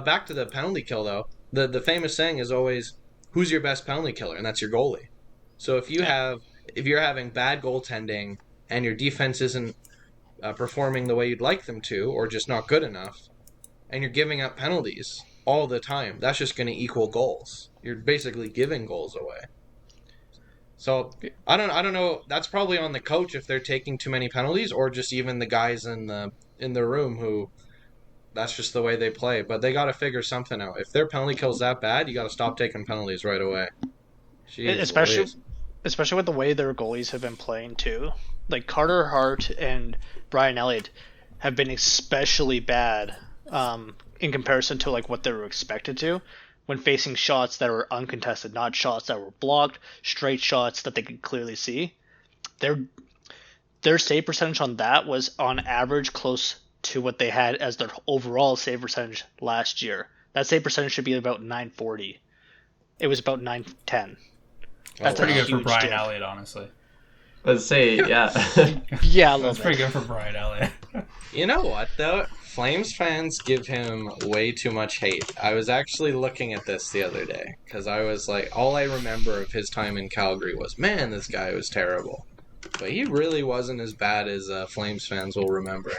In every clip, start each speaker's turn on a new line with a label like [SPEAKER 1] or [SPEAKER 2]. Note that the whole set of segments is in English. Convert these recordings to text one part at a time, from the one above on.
[SPEAKER 1] back to the penalty kill though. The famous saying is always, "Who's your best penalty killer?" And that's your goalie. So if you're having bad goaltending and your defense isn't performing the way you'd like them to, or just not good enough, and you're giving up penalties all the time, that's just going to equal goals. You're basically giving goals away. So I don't know. That's probably on the coach if they're taking too many penalties, or just even the guys in the room who that's just the way they play. But they got to figure something out. If their penalty kill's that bad, you got to stop taking penalties right away. Jeez,
[SPEAKER 2] especially with the way their goalies have been playing too. Like Carter Hart and Brian Elliott have been especially bad in comparison to like what they were expected to when facing shots that were uncontested, not shots that were blocked, straight shots that they could clearly see. Their save percentage on that was on average close to what they had as their overall save percentage last year. That save percentage should be about 940. It was about 910.
[SPEAKER 3] That's pretty good for Brian Elliott, honestly.
[SPEAKER 4] Let's say, yeah.
[SPEAKER 2] Yeah,
[SPEAKER 3] that's pretty good for Brian Elliott.
[SPEAKER 1] You know what, though? Flames fans give him way too much hate. I was actually looking at this the other day, because I was like, all I remember of his time in Calgary was, man, this guy was terrible. But he really wasn't as bad as Flames fans will remember.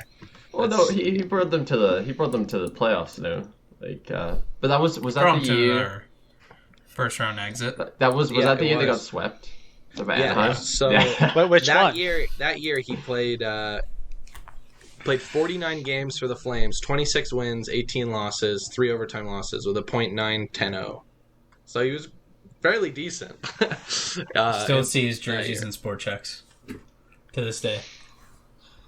[SPEAKER 4] Well, no, he brought them to the playoffs, you know. Like, but that was that the year?
[SPEAKER 3] First round exit.
[SPEAKER 4] That was that the year they got swept?
[SPEAKER 1] Yeah. So
[SPEAKER 2] which
[SPEAKER 1] that
[SPEAKER 2] one?
[SPEAKER 1] year he played 49 games for the Flames, 26 wins, 18 losses, 3 overtime losses with a .910. So he was fairly decent.
[SPEAKER 3] Still see his jerseys and sport checks to this day.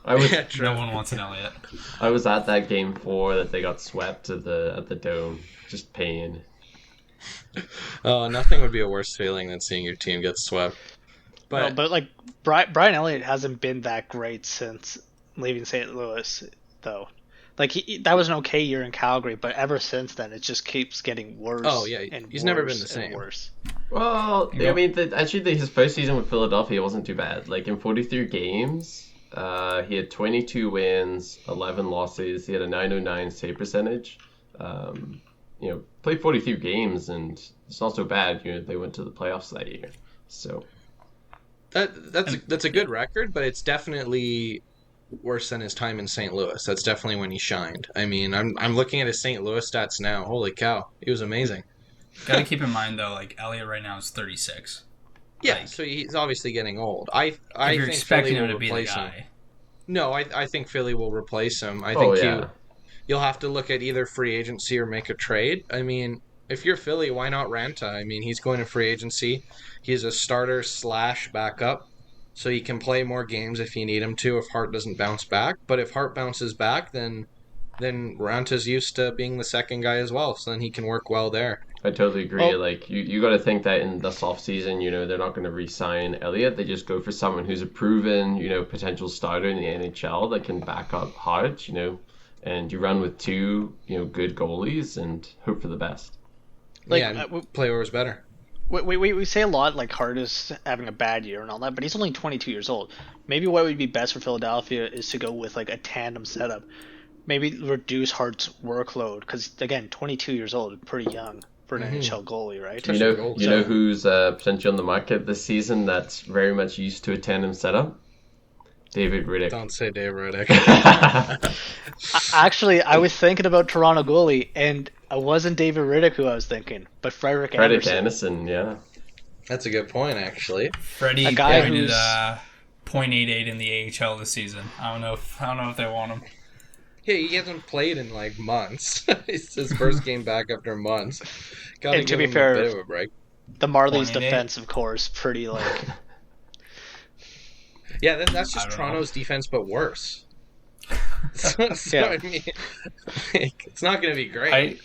[SPEAKER 4] No
[SPEAKER 3] one wants an Elliott.
[SPEAKER 4] I was at that game 4 that they got swept at the Dome. Just pain.
[SPEAKER 1] Oh, nothing would be a worse feeling than seeing your team get swept.
[SPEAKER 2] But like Brian Elliott hasn't been that great since leaving St. Louis, though. Like that was an okay year in Calgary, but ever since then it just keeps getting worse.
[SPEAKER 1] Oh yeah, he's never been the same.
[SPEAKER 2] Worse.
[SPEAKER 4] Well, I mean, his first season with Philadelphia wasn't too bad. Like in 43 games, he had 22 wins, 11 losses. He had a .909 save percentage. Played 43 games, and it's not so bad. They went to the playoffs that year. So
[SPEAKER 1] that's a good record, but it's definitely worse than his time in St. Louis. That's definitely when he shined. I mean, I'm looking at his St. Louis stats now. Holy cow, he was amazing.
[SPEAKER 3] Gotta keep in mind though, like Elliott right now is 36.
[SPEAKER 1] Yeah, so he's obviously getting old. I
[SPEAKER 3] if you're
[SPEAKER 1] think
[SPEAKER 3] expecting
[SPEAKER 1] Philly
[SPEAKER 3] him
[SPEAKER 1] will
[SPEAKER 3] to be the
[SPEAKER 1] replace
[SPEAKER 3] guy.
[SPEAKER 1] him. No, I think Philly will replace him. I think you'll have to look at either free agency or make a trade. I mean, if you're Philly, why not Ranta? I mean, he's going to free agency. He's a starter / backup, so he can play more games if you need him to if Hart doesn't bounce back. But if Hart bounces back, then Ranta's used to being the second guy as well, so then he can work well there.
[SPEAKER 4] I totally agree. Like you got to think that in this offseason, they're not going to re-sign Elliott. They just go for someone who's a proven, potential starter in the NHL that can back up Hart, and you run with 2, good goalies and hope for the best.
[SPEAKER 1] Play whoever's better.
[SPEAKER 2] We say a lot like Hart is having a bad year and all that, but he's only 22 years old. Maybe what would be best for Philadelphia is to go with like a tandem setup. Maybe reduce Hart's workload because again, 22 years old, pretty young for an NHL goalie, right?
[SPEAKER 4] You know who's potentially on the market this season that's very much used to a tandem setup? David Riddick.
[SPEAKER 1] Don't say David Riddick.
[SPEAKER 2] Actually, I was thinking about Toronto goalie, and it wasn't David Riddick who I was thinking, but Frederick
[SPEAKER 4] Anderson, yeah.
[SPEAKER 1] That's a good point, actually.
[SPEAKER 3] Freddie pointed .88 in the AHL this season. I don't know if they want him.
[SPEAKER 1] Yeah, he hasn't played in like months. It's his first game back after months.
[SPEAKER 2] And to be fair,
[SPEAKER 1] a bit of a break.
[SPEAKER 2] The Marlies' defense, of course, pretty like.
[SPEAKER 1] Yeah, that's just Toronto's defense, but worse. I mean, it's not going to be great.